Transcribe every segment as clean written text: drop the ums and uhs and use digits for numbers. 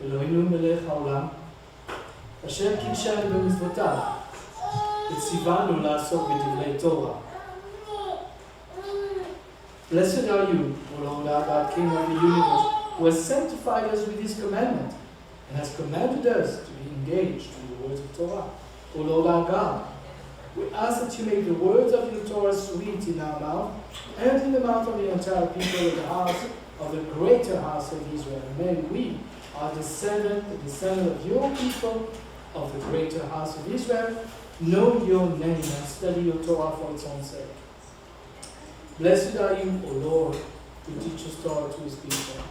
אלוהינו מלך העולם, אשר קידשנו במצוותיו, וציוונו לעסוק בדברי תורה. Blessed are you, O Lord our God, King of the universe, who has sanctified us with his commandment, and has commanded us to be engaged in the words of Torah. O Lord our God, we ask that you make the words of your Torah sweet in our mouth, and in the mouth of the entire people of the house, of the greater house of Israel. May we, the descendant of your people, of the greater house of Israel, know your name and study your Torah for its own sake. Blessed are you, O Lord, who teaches Torah to his people.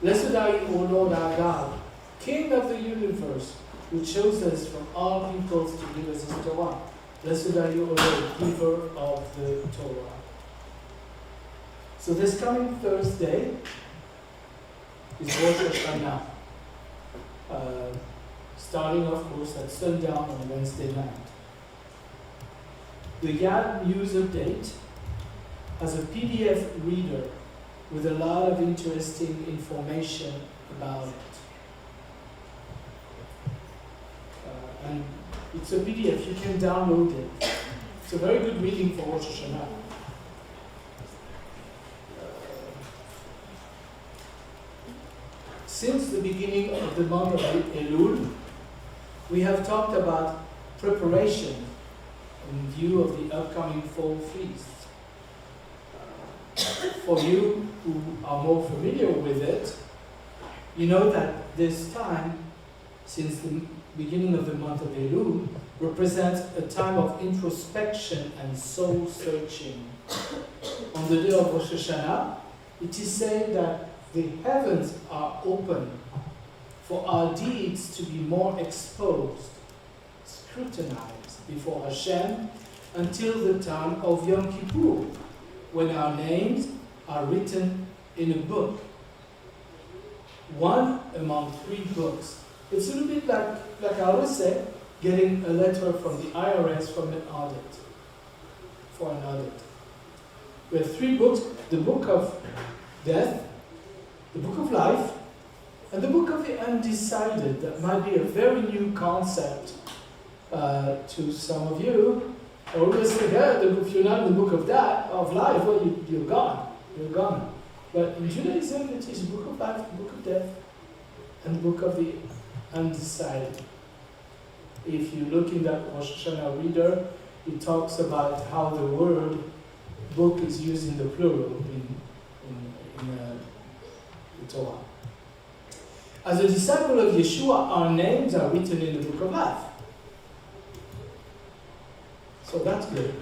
Blessed are you, O Lord our God, King of the universe, who chose us from all peoples to give us his Torah. Blessed are you, O Lord, giver of the Torah. So this coming Thursday is Rosh Hashanah, starting, of course, at sundown on Wednesday night. The Yad News Update has a PDF reader with a lot of interesting information about it. And it's a PDF, you can download it. It's a very good reading for Rosh Hashanah. Since the beginning of the month of Elul, we have talked about preparation in view of the upcoming fall feasts. For you who are more familiar with it, you know that this time, since the beginning of the month of Elul, represents a time of introspection and soul searching. On the day of Rosh Hashanah, it is said that the heavens are open for our deeds to be more exposed, scrutinized before Hashem until the time of Yom Kippur, when our names are written in a book, one among 3 books. It's a little bit like I always say, getting a letter from the IRS for an audit. We have 3 books: the book of death, the book of life, and the book of the undecided. That might be a very new concept to some of you. I always say, if you're not in the book of life, well, you're gone. You're gone. But in Judaism, it is the book of life, the book of death, and the book of the undecided. If you look in that Rosh Hashanah reader, it talks about how the word book is used in the plural in the Torah. As a disciple of Yeshua, our names are written in the book of life. So that's good.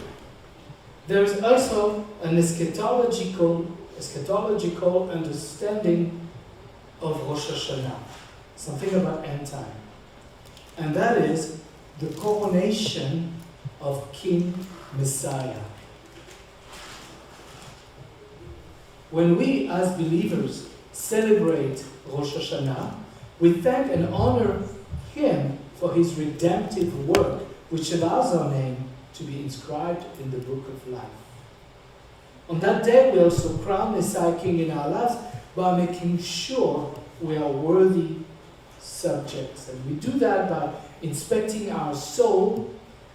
There is also an eschatological understanding of Rosh Hashanah, something about end time. And that is the coronation of King Messiah. When we as believers celebrate Rosh Hashanah, we thank and honor him for his redemptive work, which allows our name to be inscribed in the book of life. On that day, we also crown Messiah King in our lives by making sure we are worthy subjects. And we do that by inspecting our soul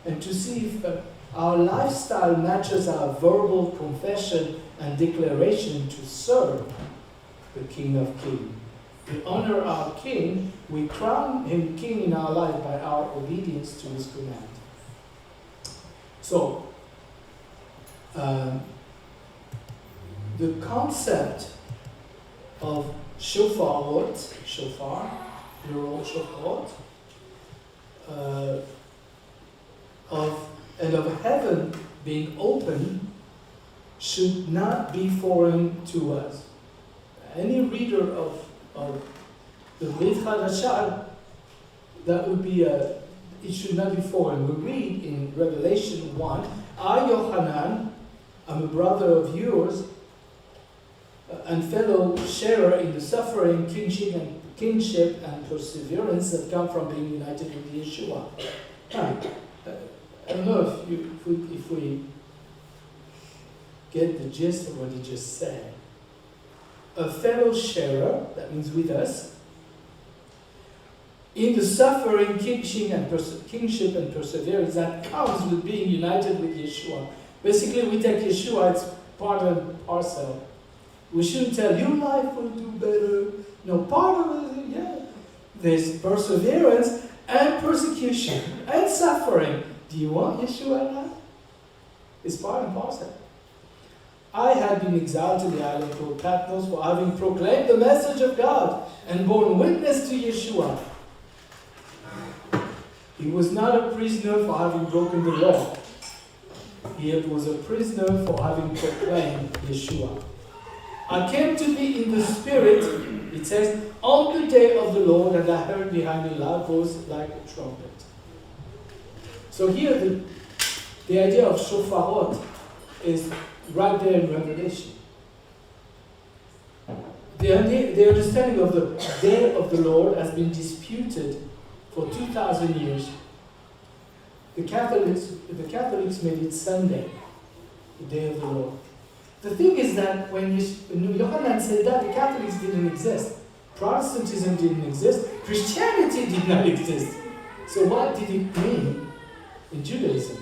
and to see if our lifestyle matches our verbal confession and declaration to serve the King of Kings. We honor our King, we crown him King in our life by our obedience to his command. So, the concept of shofar, plural shofar, of heaven being open should not be foreign to us. Any reader of the Brit Hadashah, that would be it should not be foreign. We read in Revelation 1, I, Yohanan, am a brother of yours and fellow sharer in the suffering, kingship and perseverance that come from being united with Yeshua. I don't know if we get the gist of what he just said. a fellow sharer, that means with us, in the suffering, kingship and perseverance that comes with being united with Yeshua. Basically, we take Yeshua, it's part and parcel. We shouldn't tell your life will do better. No, part of it, yeah. There's perseverance and persecution and suffering. Do you want Yeshua now? It's part and parcel. I had been exiled to the island called Patmos for having proclaimed the message of God and borne witness to Yeshua. He was not a prisoner for having broken the law. He was a prisoner for having proclaimed Yeshua. I came to be in the Spirit, it says, on the day of the Lord, and I heard behind me a loud voice like a trumpet. So here the idea of shofarot is right there in Revelation. The understanding of the day of the Lord has been disputed for 2,000 years. The Catholics made it Sunday, the day of the Lord. The thing is that when Yohanan said that, the Catholics didn't exist. Protestantism didn't exist. Christianity did not exist. So what did it mean in Judaism?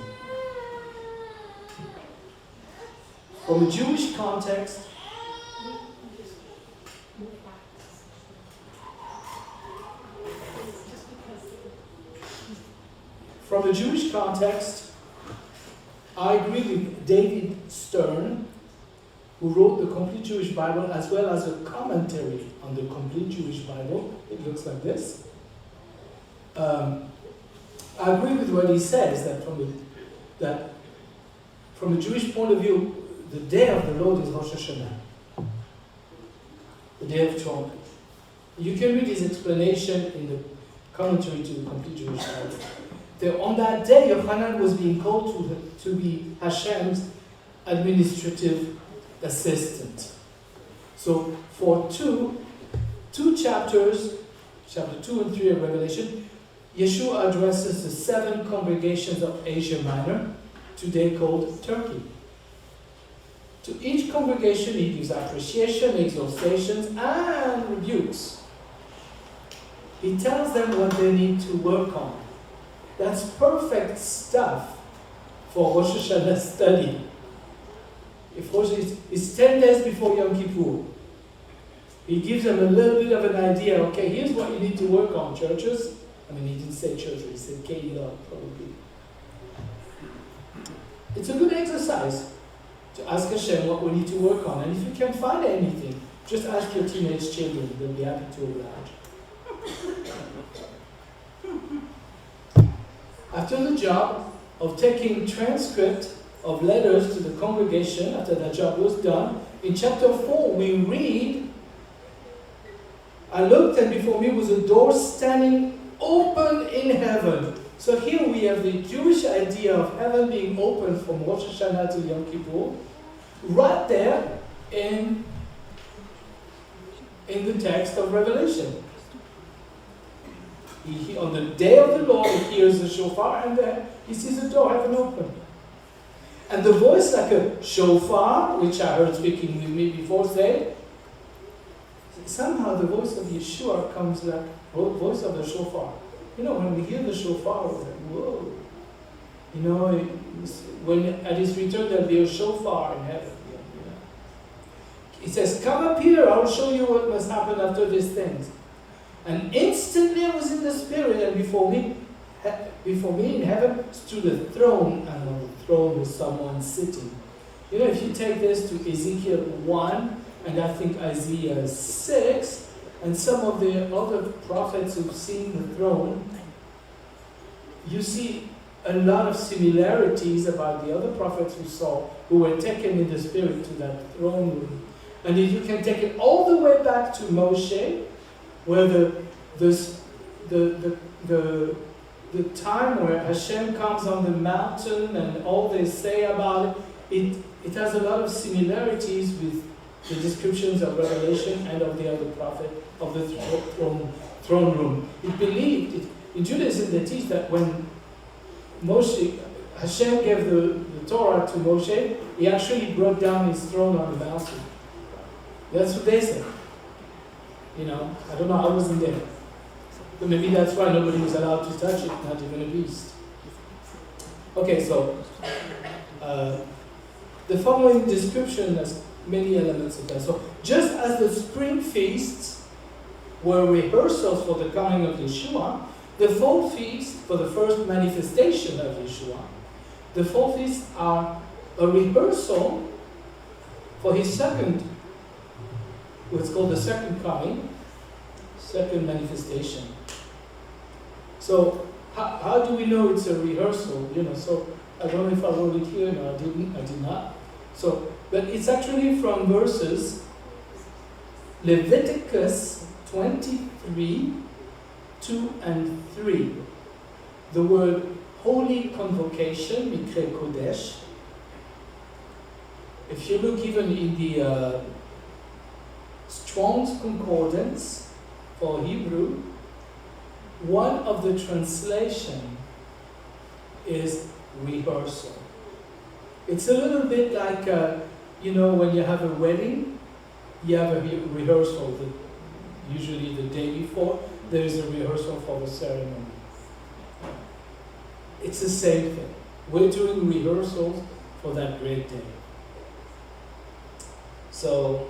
From a Jewish context, I agree with David Stern, who wrote the Complete Jewish Bible as well as a commentary on the Complete Jewish Bible. It looks like this. I agree with what he says, that from a Jewish point of view, the day of the Lord is Rosh Hashanah, the day of trumpet. You can read his explanation in the commentary to the Complete Jewish Bible. On that day, Yochanan was being called to be Hashem's administrative assistant. So for two chapters, chapter 2 and 3 of Revelation, Yeshua addresses the 7 congregations of Asia Minor, today called Turkey. To each congregation, he gives appreciation, exhortations, and rebukes. He tells them what they need to work on. That's perfect stuff for Rosh Hashanah study. If Rosh is 10 days before Yom Kippur, he gives them a little bit of an idea. Okay, here's what you need to work on, churches. I mean, he didn't say churches, he said Kehillah, probably. It's a good exercise to ask Hashem what we need to work on. And if you can't find anything, just ask your teenage children. They'll be happy to oblige. After the job of taking transcript of letters to the congregation, after that job was done, in chapter 4 we read, I looked and before me was a door standing open in heaven. So here we have the Jewish idea of heaven being open from Rosh Hashanah to Yom Kippur, right there in the text of Revelation. On the day of the Lord, he hears the shofar, and then he sees the door heaven open. And the voice like a shofar, which I heard speaking with me before, said, somehow the voice of Yeshua comes like the voice of the shofar. You know, when we hear the shofar, we're like, whoa. You know, when at his return there'll be a shofar in heaven. You know. He says, come up here, I'll show you what must happen after these things. And instantly I was in the Spirit, and before me in heaven stood a throne, and on the throne was someone sitting. You know, if you take this to Ezekiel 1, and I think Isaiah 6, and some of the other prophets who've seen the throne, you see a lot of similarities about the other prophets who were taken in the Spirit to that throne room. And if you can take it all the way back to Moshe, where the time where Hashem comes on the mountain and all they say about it, it has a lot of similarities with the descriptions of Revelation and of the other prophet of the throne room. In Judaism they teach that when Hashem gave the Torah to Moshe, he actually brought down his throne on the mountain. That's what they say. You know, I don't know, I wasn't there. But maybe that's why nobody was allowed to touch it, not even a beast. Okay, so the following description has many elements of that. So just as the spring feasts were rehearsals for the coming of Yeshua, the fall feasts for the first manifestation of Yeshua, the fall feasts are a rehearsal for his second, what's called the second coming, second manifestation. So how do we know it's a rehearsal? You know, so I don't know if I wrote it here. No, I did not. So, but it's actually from verses Leviticus 23, 2 and 3. The word holy convocation, Mikre Kodesh. If you look even in the Strong's Concordance for Hebrew, one of the translation is rehearsal. It's a little bit like, you know, when you have a wedding, you have a rehearsal. Usually the day before, there is a rehearsal for the ceremony. It's the same thing. We're doing rehearsals for that great day. So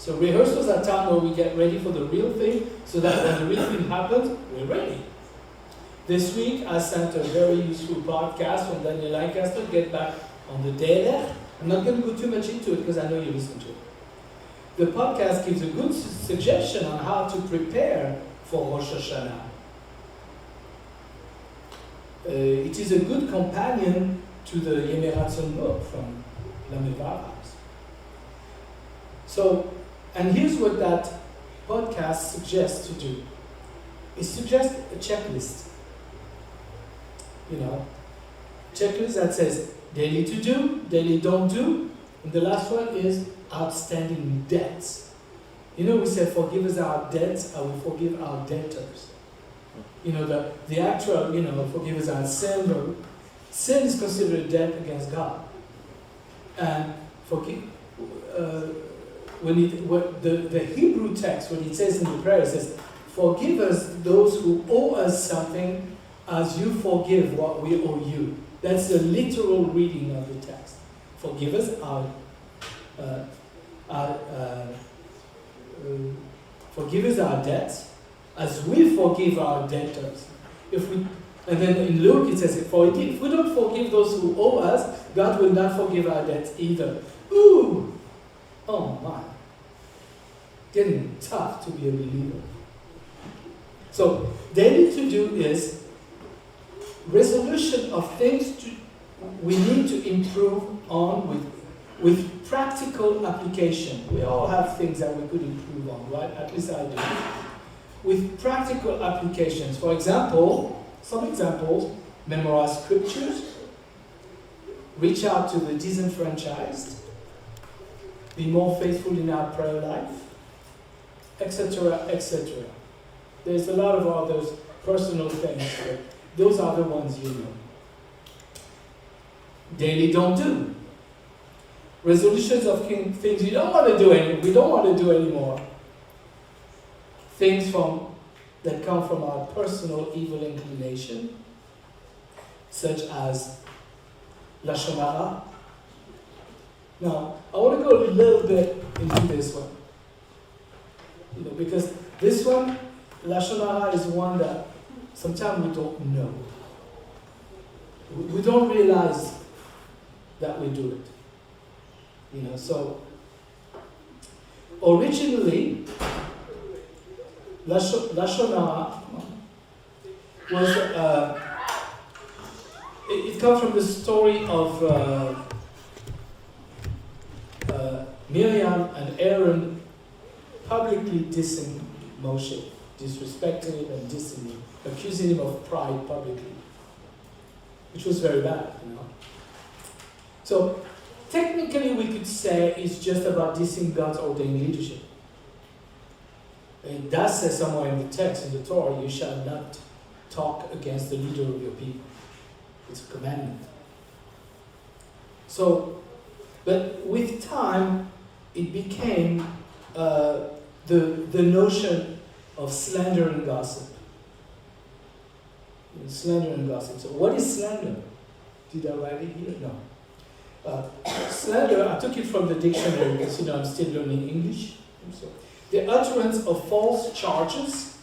rehearsals are time where we get ready for the real thing, so that when the real thing happens, we're ready. This week, I sent a very useful podcast from Daniel Lancaster, Get Back on the Derech. I'm not going to go too much into it because I know you listen to it. The podcast gives a good suggestion on how to prepare for Rosh Hashanah. It is a good companion to the Yemeratzon book from Lamevaras. So, and here's what that podcast suggests to do. It suggests a checklist. You know, checklist that says daily to do, daily don't do, and the last one is outstanding debts. You know, we say forgive us our debts, I will forgive our debtors. You know, the actual, you know, forgive us our sin, but sin is considered a debt against God. And forgive, the Hebrew text, when it says in the prayer, it says, forgive us those who owe us something as you forgive what we owe you. That's the literal reading of the text. Forgive us forgive us our debts as we forgive our debtors. And then in Luke it says, for if we don't forgive those who owe us, God will not forgive our debts either. Ooh! Oh my. Getting tough to be a believer. So, daily to do is resolution of things we need to improve on with practical application. We all have things that we could improve on, right? At least I do. With practical applications. For example, some examples, memorize scriptures, reach out to the disenfranchised, be more faithful in our prayer life, etc., etc. There's a lot of others, personal things, but those are the ones you know. Daily don't do. Resolutions of things you don't want to do anymore. We don't want to do anymore. Things that come from our personal evil inclination, such as Lashon Hara. Now, I want to go a little bit into this one. You know, because this one, Lashon Hara, is one that sometimes we don't know. We don't realize that we do it. You know, so originally, Lashon Hara was, it comes from the story of Miriam and Aaron publicly dissing Moshe, disrespecting him and dissing him, accusing him of pride publicly, which was very bad, you know. So technically we could say it's just about dissing God's ordained leadership. It does say somewhere in the text, in the Torah, you shall not talk against the leader of your people. It's a commandment. So, but with time, it became the notion of slander and gossip. Slander and gossip. So what is slander? Did I write it here? No. Slander, I took it from the dictionary because I'm still learning English. So, the utterance of false charges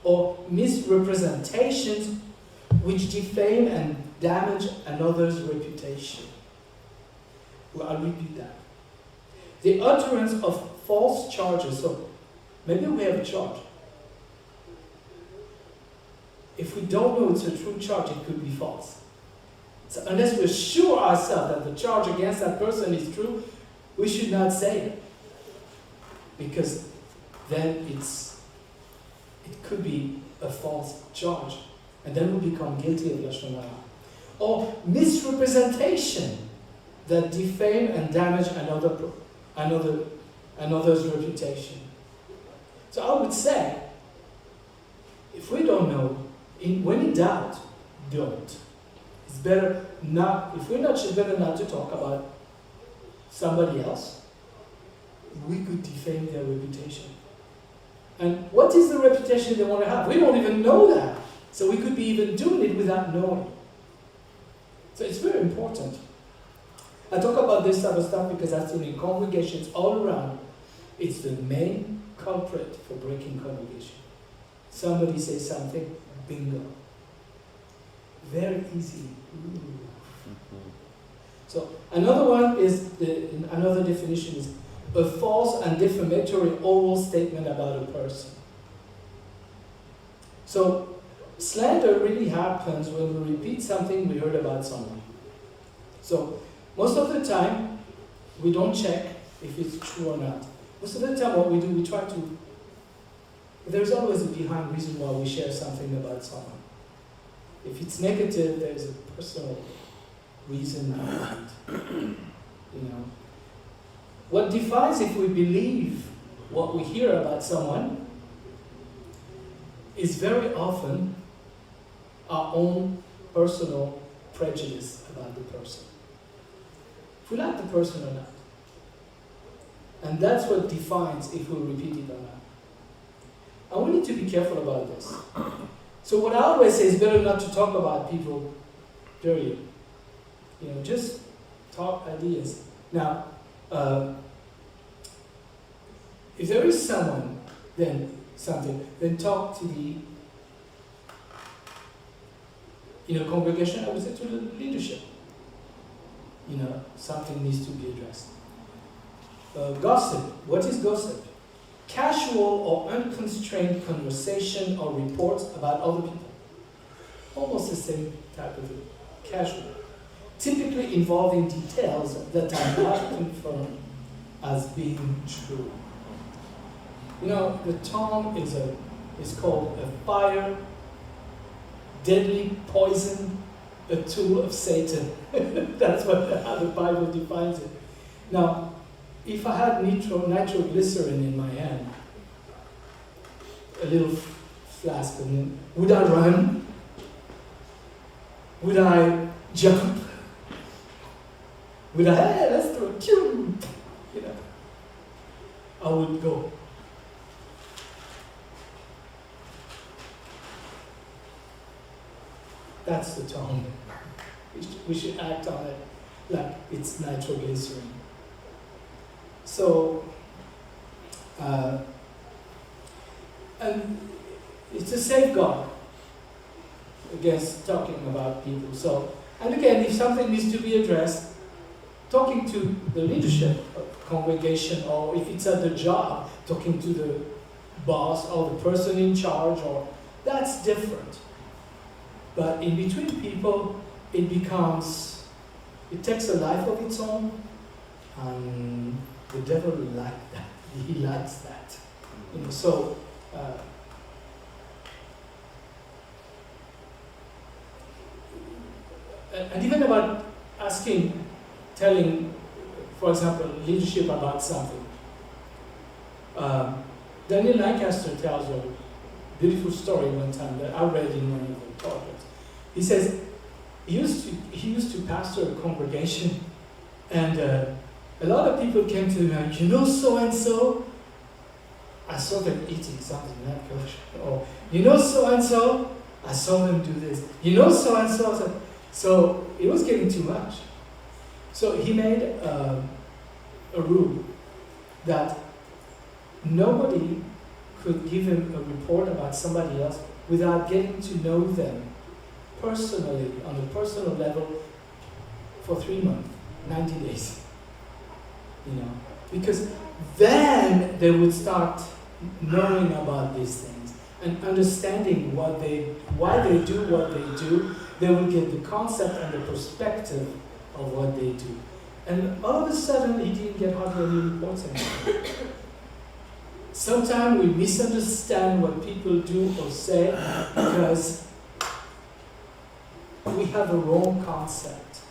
or misrepresentations which defame and damage another's reputation. Well, I'll repeat that. The utterance of false charges. So maybe we have a charge. If we don't know it's a true charge, it could be false. So unless we're sure ourselves that the charge against that person is true, we should not say it. Because then it could be a false charge. And then we become guilty of Lashon Hara. Or misrepresentation that defame and damage another's reputation. So I would say, if we don't know, when in doubt, don't. It's better not, if we're not sure, better not to talk about somebody else. We could defame their reputation. And what is the reputation they want to have? We don't even know that. So we could be even doing it without knowing. So it's very important. I talk about this type of stuff because I've seen in congregations all around, it's the main culprit for breaking congregation. Somebody says something, bingo. Very easy. Ooh. So another one is, another definition is a false and defamatory oral statement about a person. So slander really happens when we repeat something we heard about someone. So most of the time, we don't check if it's true or not. Most of the time what we do, we try to, there's always a behind reason why we share something about someone. If it's negative, there's a personal reason behind it. What defines if we believe what we hear about someone is very often our own personal prejudice about the person. If we like the person or not. And that's what defines if we repeat it or not. And we need to be careful about this. So what I always say is better not to talk about people, period. Just talk ideas. Now, if there is someone, then talk to the congregation, I would say to the leadership. Something needs to be addressed. Gossip. What is gossip? Casual or unconstrained conversation or reports about other people. Almost the same type of thing. Casual. Typically involving details that are not confirmed as being true. The tongue is called a fire, deadly poison, a tool of Satan. That's how the Bible defines it. Now, if I had nitroglycerin in my hand, a little flask, would I run? Would I jump? Would I, hey, let's throw it, I would go. That's the tongue. We should act on it like it's nitroglycerin. So, and it's a safeguard against talking about people. So, and again, if something needs to be addressed, talking to the leadership of congregation, or if it's at the job, talking to the boss or the person in charge, or that's different. But in between people, it takes a life of its own, and the devil likes that. He likes that. So, and even about telling, for example, leadership about something. Daniel Lancaster tells a beautiful story one time that I read in one of the projects. He says he used to pastor a congregation, and a lot of people came to him, so and so. I saw them eating something not kosher. Or, you know so-and-so? I saw them do this. You know so-and-so? So it was getting too much. So he made a rule that nobody could give him a report about somebody else without getting to know them personally, on a personal level, for 3 months, 90 days. You know, because then they would start knowing about these things and understanding why they do what they do. They will get the concept and the perspective of what they do. And all of a sudden, he didn't get hardly any reports anymore. Sometimes we misunderstand what people do or say because we have a wrong concept.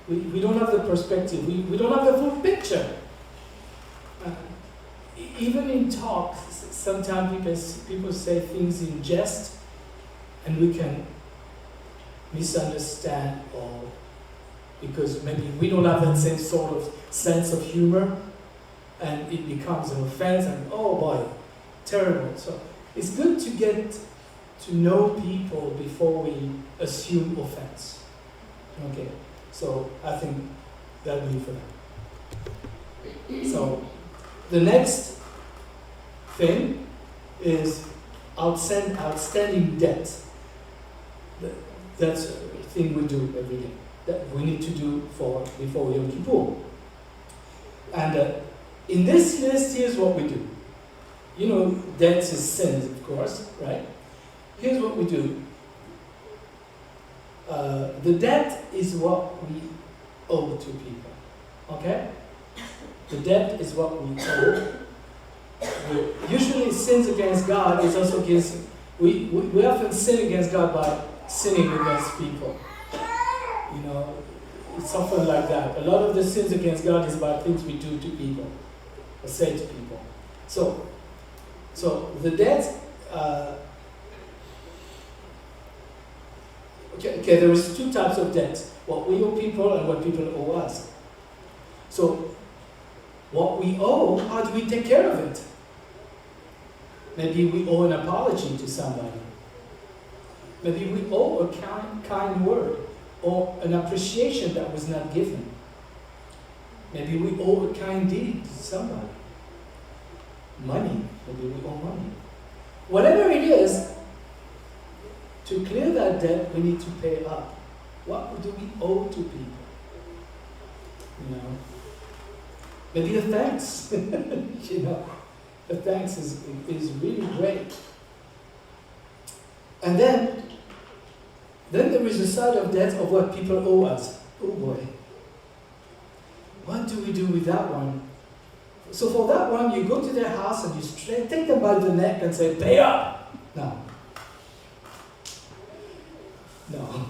We don't have the perspective. We don't have the full picture. Even in talk, sometimes people say things in jest, and we can misunderstand, or because maybe we don't have that same sort of sense of humor, and it becomes an offense, and oh boy, terrible. So it's good to get to know people before we assume offense. Okay, so I think that'll be for that. So the next thing is outstanding debt. That's a thing we do every day, that we need to do before Yom Kippur. And in this list, here's what we do. You know, debts is sins, of course, right? Here's what we do. The debt is what we owe to people, okay? The debt is what we owe. Usually sins against God is also against, we often sin against God by sinning against people. You know, it's often like that. A lot of the sins against God is about things we do to people, or say to people. So the debt, okay, there is two types of debts. What we owe people and what people owe us. So what we owe, how do we take care of it? Maybe we owe an apology to somebody. Maybe we owe a kind word or an appreciation that was not given. Maybe we owe a kind deed to somebody. Money, maybe we owe money. Whatever it is, to clear that debt, we need to pay up. What do we owe to people? You know, maybe a thanks. You know, a thanks is really great. And then there is a side of debt of what people owe us. Oh boy. What do we do with that one? So for that one, you go to their house and you take them by the neck and say, pay up! No. No.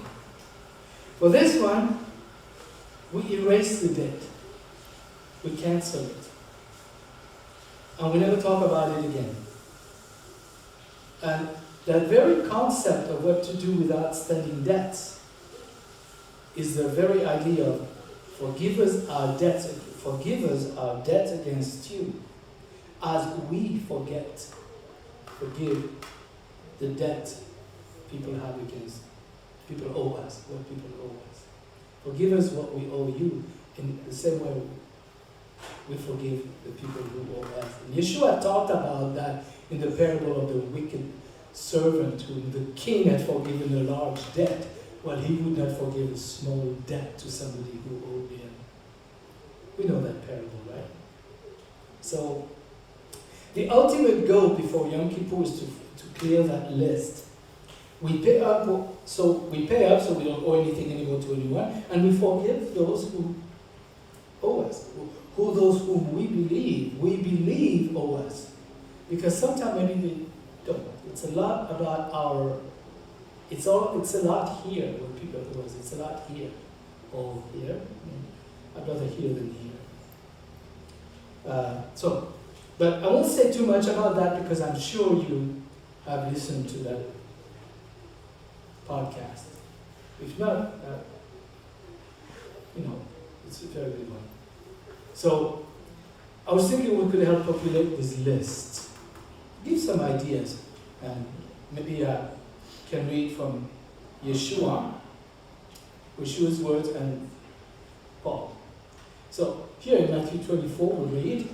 For this one, we erase the debt. We cancel it. And we never talk about it again. And that very concept of what to do with outstanding debts is the very idea of forgive us our debts against you, as we forgive the debt people owe us, what people owe us. Forgive us what we owe you in the same way we forgive the people who owe us. And Yeshua talked about that in the parable of the wicked servant whom the king had forgiven a large debt, while he would not forgive a small debt to somebody who owed him. We know that parable, right? So, the ultimate goal before Yom Kippur is to clear that list. We pay up so we don't owe anything anymore to anyone, and we forgive those who owe us, those whom we believe owe us. Because sometimes maybe they don't. It's a lot about it's a lot here what people owe us. It's a lot here. Or here. I'd rather here than here. But I won't say too much about that because I'm sure you have listened to that podcast. If not, it's a very good one. So, I was thinking we could help populate this list. Give some ideas. And maybe I can read from Yeshua's words and Paul. So here in Matthew 24 we read,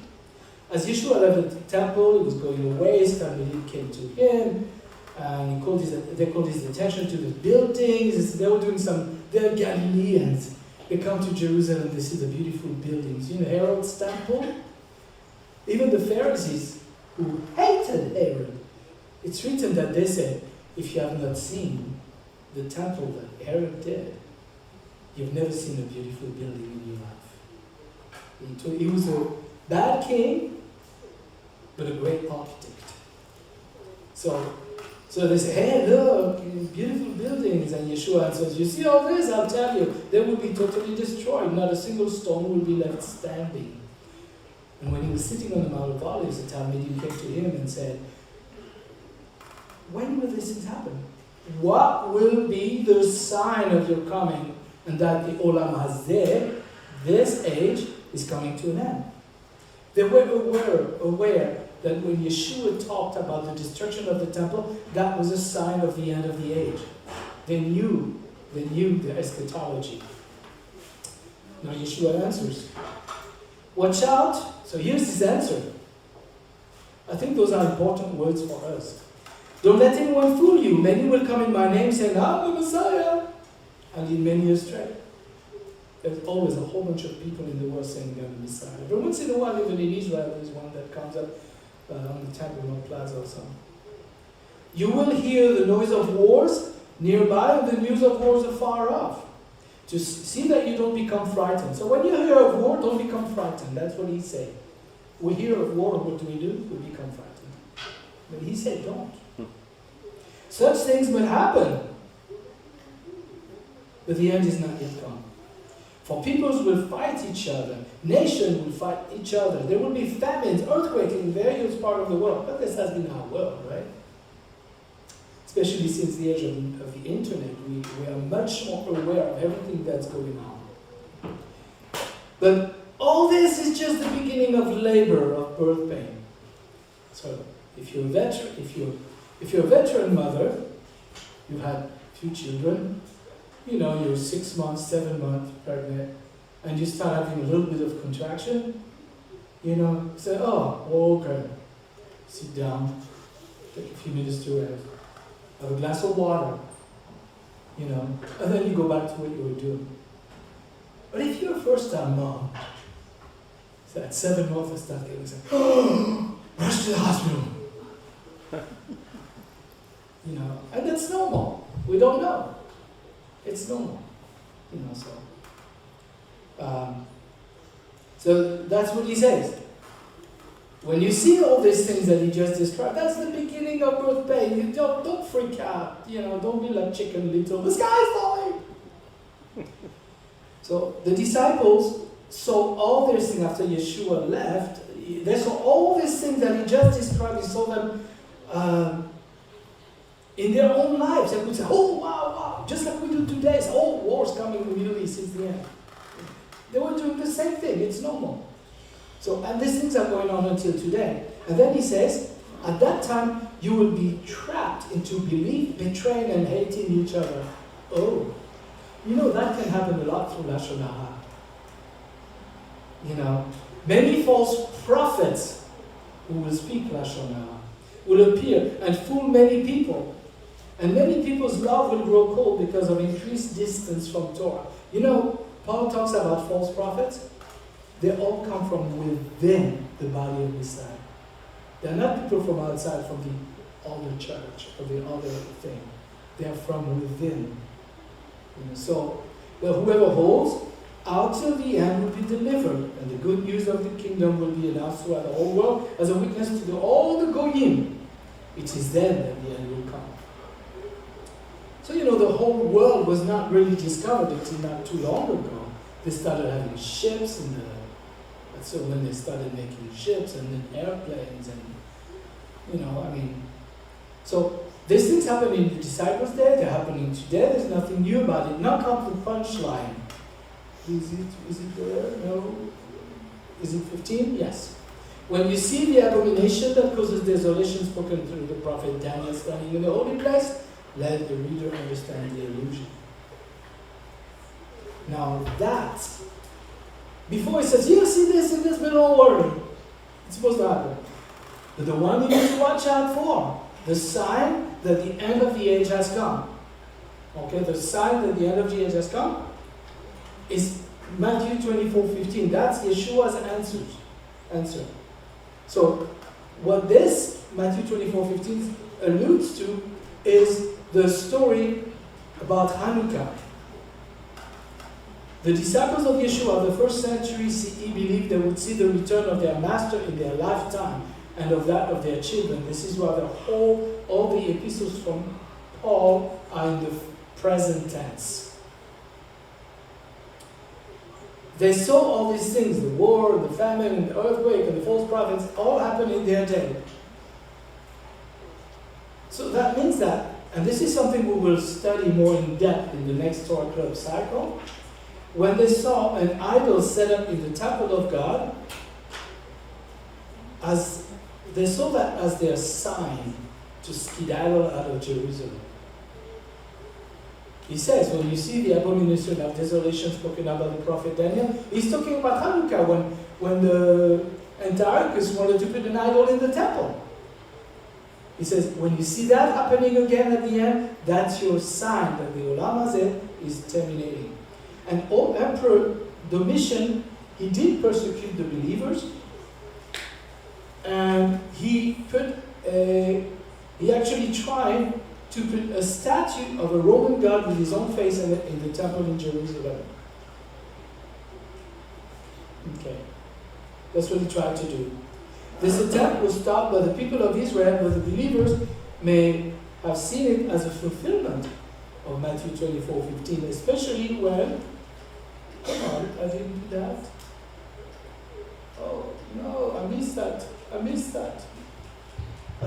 as Yeshua left the temple, he was going away, Talmudim came to him, and they called his attention to the buildings. They were doing they're Galileans. They come to Jerusalem, they see the beautiful buildings. You know, Herod's temple? Even the Pharisees, who hated Herod, it's written that they said, if you have not seen the temple that Herod did, you've never seen a beautiful building in your life. He was a bad king, but a great architect. So they say, hey, look, beautiful buildings. And Yeshua answers, you see all this? I'll tell you, they will be totally destroyed. Not a single stone will be left standing. And when he was sitting on the Mount of Olives, the Talmudim came to him and said, when will these things happen? What will be the sign of your coming? And that the Olam Hazeh, this age, is coming to an end. They were aware that when Yeshua talked about the destruction of the temple, that was a sign of the end of the age. They knew the eschatology. Now Yeshua answers, watch out. So here's his answer. I think those are important words for us. Don't let anyone fool you. Many will come in my name saying, I'm the Messiah, and lead many astray. There's always a whole bunch of people in the world saying they're the Messiah. But once in a while, even in Israel, there's one that comes up on the Temple Mount Plaza or something. You will hear the noise of wars nearby and the news of wars afar off. To see that you don't become frightened. So when you hear of war, don't become frightened. That's what he's saying. We hear of war, what do? We become frightened. But he said don't. Such things will happen. But the end is not yet come. For peoples will fight each other. Nations will fight each other. There will be famines, earthquakes in various parts of the world. But this has been our world, right? Especially since the age of the internet, we are much more aware of everything that's going on. But all this is just the beginning of labor, of birth pain. So if you're a veteran mother, you've had a few children, you're 6 months, 7 months pregnant, and you start having a little bit of contraction, say, oh, okay, sit down, take a few minutes to rest, have a glass of water, and then you go back to what you were doing. But if you're a first-time mom, so at 7 months, I start getting say, rush to the hospital. And that's normal. We don't know. It's normal, so that's what he says. When you see all these things that he just described, that's the beginning of birth pain. You don't freak out, don't be like Chicken Little. The sky's falling. So the disciples saw all these things after Yeshua left. They saw all these things that he just described. He saw them in their own lives. They could say, oh, wow, just like we do today. So, war's coming in the Middle East since the end. They were doing the same thing. It's normal. So, and these things are going on until today. And then he says, at that time, you will be trapped into belief, betraying and hating each other. Oh, that can happen a lot through Lashon Hara. Many false prophets who will speak Lashon Hara will appear and fool many people. And many people's love will grow cold because of increased distance from Torah. Paul talks about false prophets. They all come from within the body of Messiah. They're not people from outside, from the other church or the other thing. They are from within. So whoever holds out till the end will be delivered, and the good news of the kingdom will be announced throughout the whole world as a witness to all the goyim. It is then that the end will come. So the whole world was not really discovered until not too long ago. They started having ships, and so when they started making ships and then airplanes, and so these things happened in the disciples' day. They're happening today. There's nothing new about it. Now comes the punchline. Is it there? No. Is it 15? Yes. When you see the abomination that causes desolation spoken through the prophet Daniel standing in the holy place, let the reader understand the allusion. Now that, before he says, you see this and this, but don't worry. It's supposed to happen. But the one you need to watch out for, the sign that the end of the age has come. Okay, the sign that the end of the age has come is Matthew 24:15. That's Yeshua's answer. So, what this Matthew 24:15 alludes to is the story about Hanukkah. The disciples of Yeshua, the first century CE, believed they would see the return of their master in their lifetime and of that of their children. This is why all the epistles from Paul are in the present tense. They saw all these things, the war, and the famine, and the earthquake, and the false prophets, all happen in their day. So that means that, and this is something we will study more in depth in the next Torah Club cycle, when they saw an idol set up in the temple of God, as they saw that as their sign to skedaddle out of Jerusalem. He says, when you see the abomination of desolation spoken about by the prophet Daniel, he's talking about Hanukkah, when the Antiochus wanted to put an idol in the temple. He says, when you see that happening again at the end, that's your sign that the Olam Hazeh is terminating. And old Emperor Domitian, he did persecute the believers, and he actually tried to put a statue of a Roman god with his own face in the temple in Jerusalem. Okay, that's what he tried to do. This attempt was stopped by the people of Israel, but the believers may have seen it as a fulfillment of Matthew 24:15, especially when, come on, I didn't do that. Oh, no, I missed that. I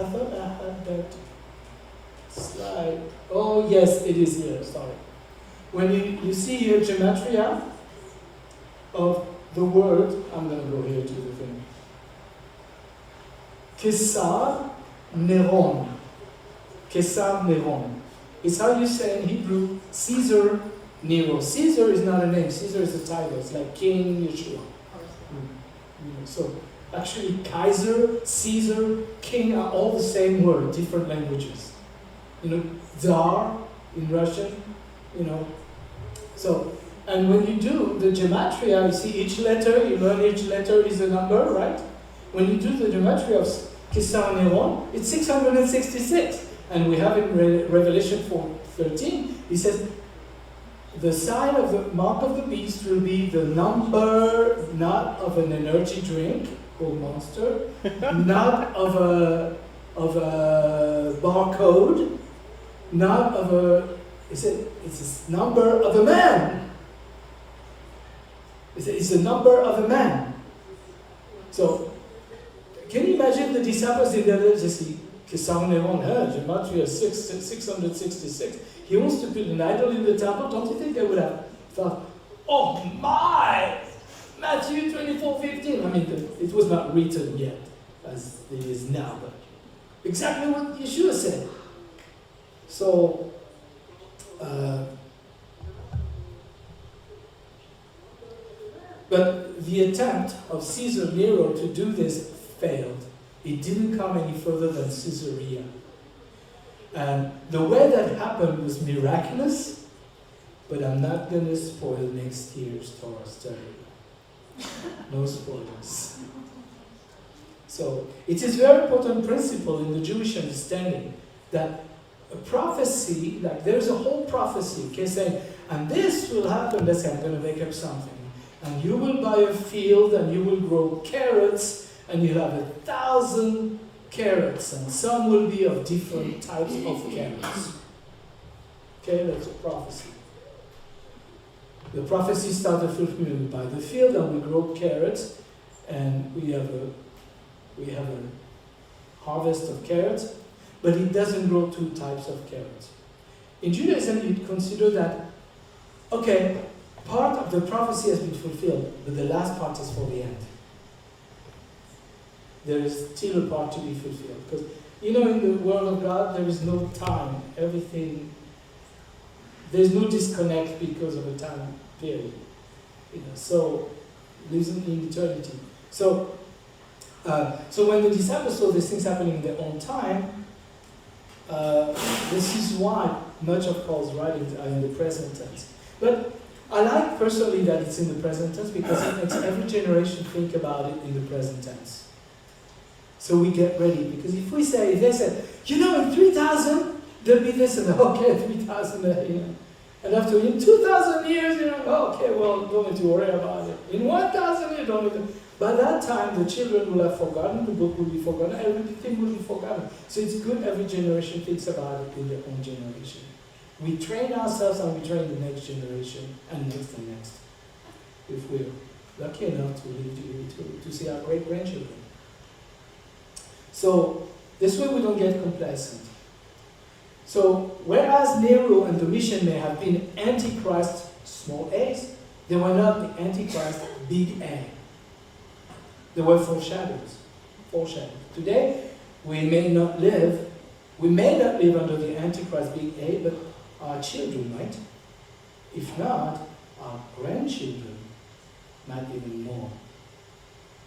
thought I had that slide. Oh, yes, it is here, sorry. When you see here gematria of the word, I'm going to go here to the thing. Kesar Neron. Kesar Neron. It's how you say in Hebrew, Caesar Nero. Caesar is not a name, Caesar is a title. It's like King Yeshua. So actually Kaiser, Caesar, King are all the same word, different languages. Tsar in Russian, So, and when you do the gematria, you see each letter, you learn each letter is a number, right? When you do the gematria of Kesar Neron, it's 666. And we have in Revelation 4:13, he says, the sign of the mark of the beast will be the number, not of an energy drink called Monster, not of a barcode, not of a, it's a number of a man. It's a number of a man. So, can you imagine the disciples in there just see, Kesar Neron, gematria 666. He wants to build an idol in the temple. Don't you think they would have thought, oh my, Matthew 24:15. I mean, it was not written yet, as it is now, but exactly what Yeshua said. So, but the attempt of Caesar Nero to do this failed. It didn't come any further than Caesarea. And the way that happened was miraculous, but I'm not going to spoil next year's Torah study. No spoilers. So, it is a very important principle in the Jewish understanding that a prophecy, like there's a whole prophecy, okay, saying, and this will happen, let's say I'm going to make up something, and you will buy a field and you will grow carrots, and you'll have 1,000 carrots, and some will be of different types of carrots. Okay, that's a prophecy. The prophecy started fulfillment by the field, and we grow carrots, and we have a harvest of carrots, but it doesn't grow 2 types of carrots. In Judaism, you'd consider that, okay, part of the prophecy has been fulfilled, but the last part is for the end. there is still a part to be fulfilled. Because, in the world of God, there is no time. Everything, there's no disconnect because of a time period. So, lives in eternity. So when the disciples saw these things happening in their own time, this is why much of Paul's writings are in the present tense. But I like personally that it's in the present tense because it makes every generation think about it in the present tense. So we get ready. Because if they say, in 3,000, there'll be this, and okay, 3,000, and after in 2,000 years, okay, well, don't need to worry about it. In 1,000 years, don't need to. By that time, the children will have forgotten, the book will be forgotten, everything will be forgotten. So it's good every generation thinks about it in their own generation. We train ourselves and we train the next generation and next and next. If we're lucky enough to live to see our great-grandchildren. So this way we don't get complacent. So whereas Nero and Domitian may have been Antichrist, small a's, they were not the Antichrist, big A. They were foreshadows. Today, we may not live under the Antichrist, big A, but our children might. If not, our grandchildren might even more.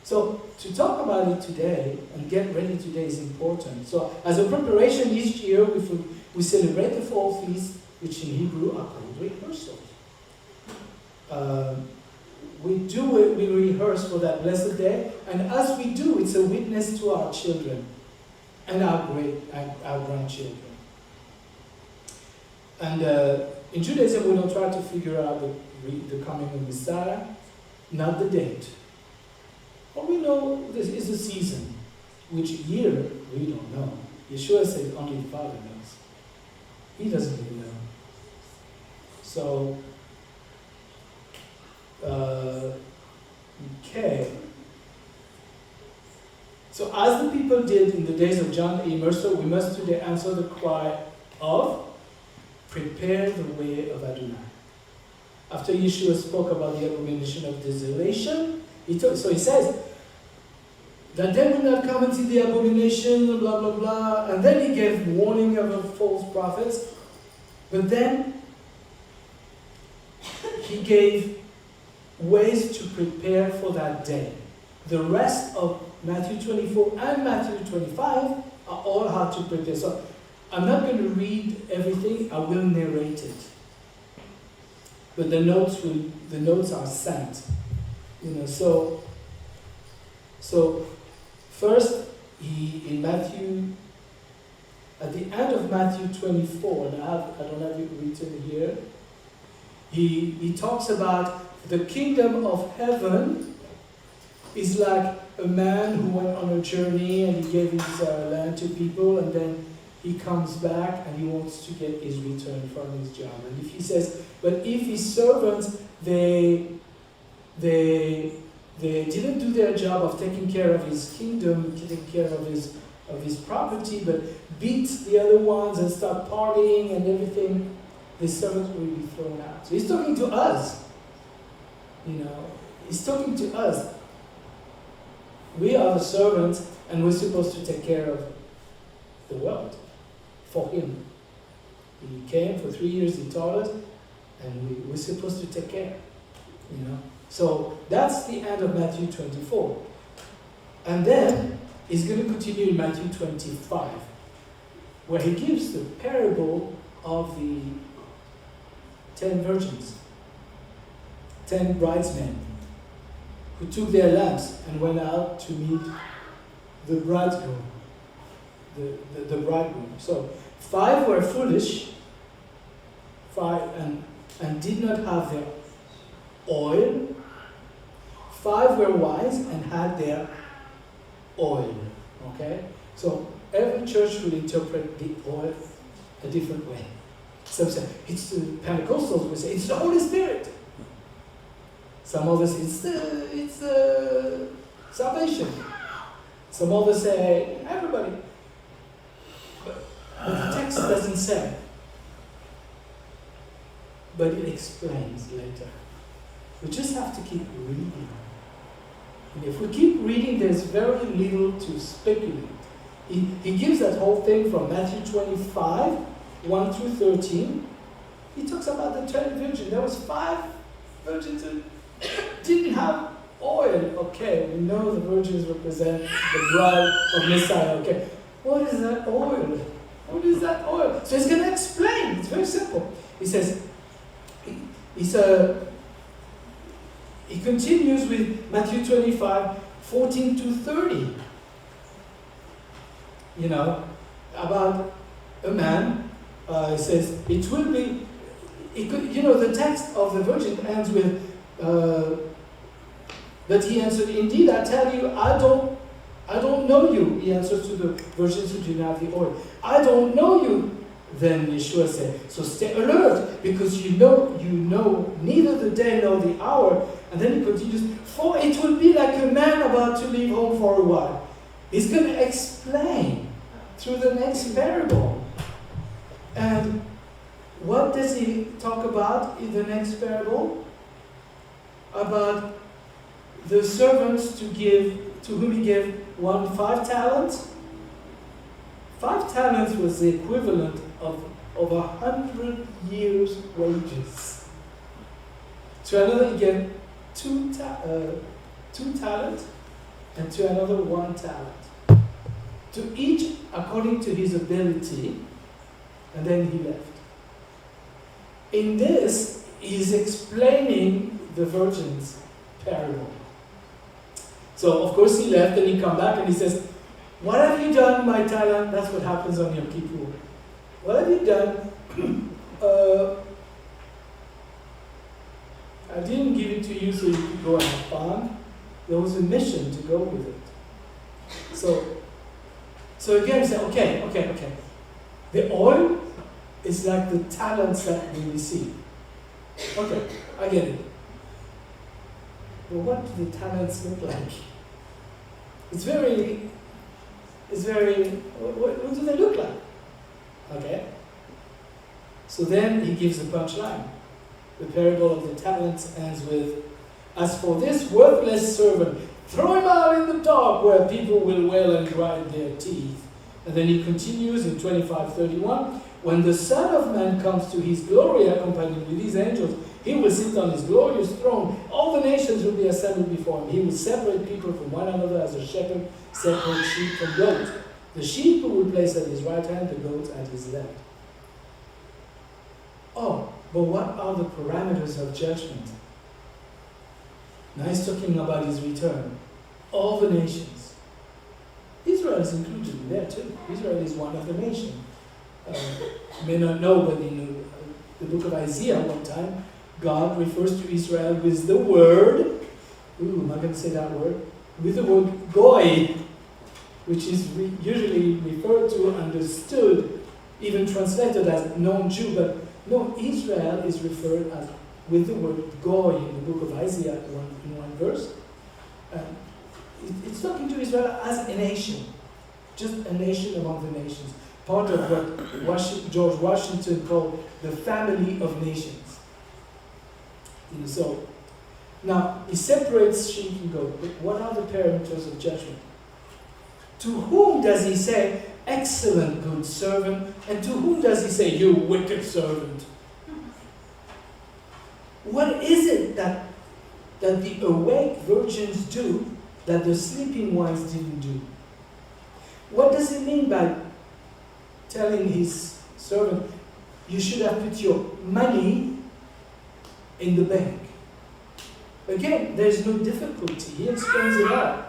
So to talk about it today and get ready today is important. So as a preparation each year, we celebrate the fall feasts, which in Hebrew are called rehearsals. We rehearse for that blessed day, and as we do, it's a witness to our children and our grandchildren. And in Judaism, we don't try to figure out the coming of Messiah, not the date. All we know this is the season. Which year, we don't know. Yeshua said only the Father knows. He doesn't even know. So, okay. So as the people did in the days of John the Immerser, we must today answer the cry of prepare the way of Adonai. After Yeshua spoke about the abomination of desolation, he says that they will not come and see the abomination, blah, blah, blah. And then he gave warning of the false prophets. But then he gave ways to prepare for that day. The rest of Matthew 24 and Matthew 25 are all how to prepare. So I'm not going to read everything, I will narrate it. But the notes are sent. So first in Matthew, at the end of Matthew 24, and I don't have it written here, he talks about the kingdom of heaven is like a man who went on a journey and he gave his land to people, and then he comes back and he wants to get his return from his job. And if he says, but if his servants, they didn't do their job of taking care of his kingdom, taking care of his property, but beat the other ones and start partying and everything, the servants will be thrown out. So he's talking to us. He's talking to us. We are the servants, and we're supposed to take care of the world for him. He came for 3 years, he taught us, and we're supposed to take care. So that's the end of Matthew 24. And then he's going to continue in Matthew 25, where he gives the parable of the 10 virgins, 10 bridesmen, who took their lamps and went out to meet the bridegroom. The bridegroom. So 5 were foolish, 5 and did not have their oil. 5 were wise and had their oil. Okay? So every church will interpret the oil a different way. Some say it's the Pentecostals will say it's the Holy Spirit. Some others it's salvation. Some others say everybody. But the text doesn't say. But it explains later. We just have to keep reading. It if we keep reading, there's very little to speculate. He gives that whole thing from Matthew 25, 1 through 13. He talks about the 10 virgins. There was 5 virgins who didn't have oil. Okay, we know the virgins represent the bride of Messiah. Okay, what is that oil? What is that oil? So he's going to explain. It's very simple. He says, he continues with Matthew 25, 14 to 30. You know, about a man. He says, it will be, the text of the virgin ends with, but he answered, indeed, I tell you, I don't know you. He answers to the virgins who did not have the oil. I don't know you. Then Yeshua said, so stay alert, because you know neither the day nor the hour. And then he continues, for it will be like a man about to leave home for a while. He's going to explain through the next parable. And what does he talk about in the next parable? About the servants to whom he gave 5 talents. 5 talents was the equivalent of 100 years' wages. To another he gave 2 talents, and to another 1 talent. To each according to his ability, and then he left. In this, he's explaining the virgin's parable. So, of course, he left and he come back and he says, what have you done, my talent? That's what happens on Yom Kippur. What have you done? I didn't give it to you so you could go and have fun. There was a mission to go with it. So again, say, okay. The oil is like the talents that we receive. Okay, I get it. But what do the talents look like? What do they look like? Okay. So then he gives the punchline. The parable of the talents ends with, as for this worthless servant, throw him out in the dark where people will wail and grind their teeth. And then he continues in 25:31, when the Son of Man comes to his glory accompanied with his angels, he will sit on his glorious throne. All the nations will be assembled before him. He will separate people from one another as a shepherd separates sheep from goats. The sheep he will place at his right hand, the goats at his left. Oh, but what are the parameters of judgment? Now he's talking about his return. All the nations. Israel is included in there too. Israel is one of the nations. You may not know, but in the book of Isaiah one time, God refers to Israel with the word, I'm not going to say that word, with the word goy, which is usually referred to, understood, even translated as non-Jew, but no, Israel is referred as with the word goy in the book of Isaiah in one verse. It's talking to Israel as a nation, just a nation among the nations. Part of what George Washington called the family of nations. So, now, he separates sheep and goat, but what are the parameters of judgment? To whom does he say, excellent good servant, and to whom does he say, you wicked servant? What is it that the awake virgins do that the sleeping ones didn't do? What does it mean by telling his servant, you should have put your money in the bank? Again, there's no difficulty. He explains it all.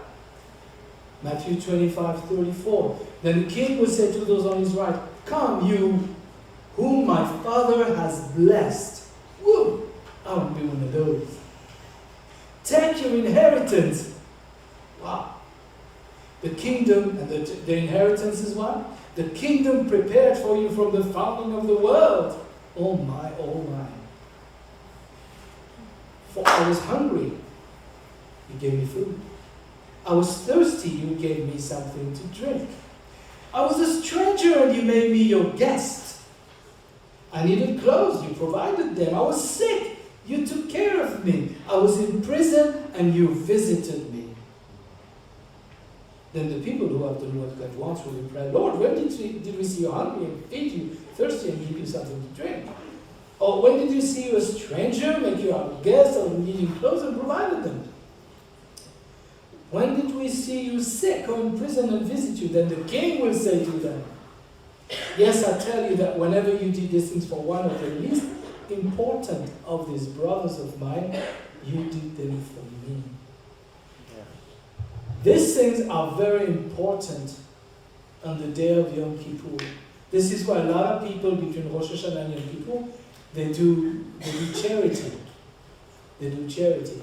Matthew 25:34. Then the king will say to those on his right, come, you whom my Father has blessed. Woo! I want to be one of those. Take your inheritance. Wow. The kingdom, and the inheritance is what? The kingdom prepared for you from the founding of the world. Oh my, oh my. For I was hungry, you gave me food. I was thirsty, you gave me something to drink. I was a stranger and you made me your guest. I needed clothes, you provided them. I was sick, you took care of me. I was in prison and you visited me. Then the people who have done what God wants will reply, Lord, when did we see you hungry and feed you, thirsty and give you something to drink? Or when did you see you a stranger, make you our guest, or needing clothes and provided them? When did we see you sick or in prison and visit you? Then the king will say to them, yes, I tell you that whenever you did these things for one of the least important of these brothers of mine, you did them for me. These things are very important on the day of Yom Kippur. This is why a lot of people between Rosh Hashanah and Yom Kippur, they do charity. They do charity.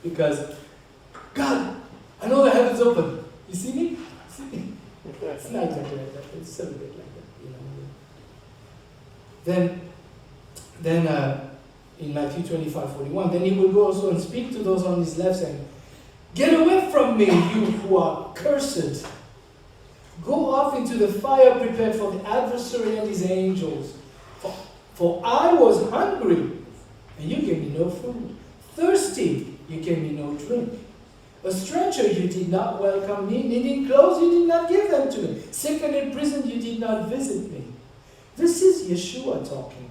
Because, God, I know the heaven's open. You see me? See me? It's not exactly like that. It's a bit like that, you know. Then in Matthew 25:41, then he will go also and speak to those on his left, saying, get away from me, you who are cursed. Go off into the fire prepared for the adversary and his angels. For I was hungry, and you gave me no food. Thirsty, you gave me no drink. A stranger, you did not welcome me. Needing clothes, you did not give them to me. Sick and in prison, you did not visit me. This is Yeshua talking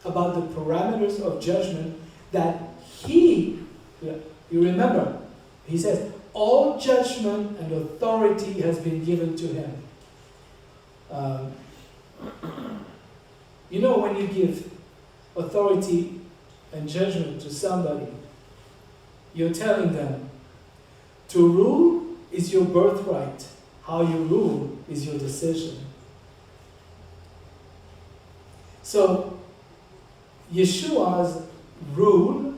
about the parameters of judgment that he, you remember, he says, all judgment and authority has been given to him. You know, when you give authority and judgment to somebody, you're telling them, to rule is your birthright. How you rule is your decision. So, Yeshua's rule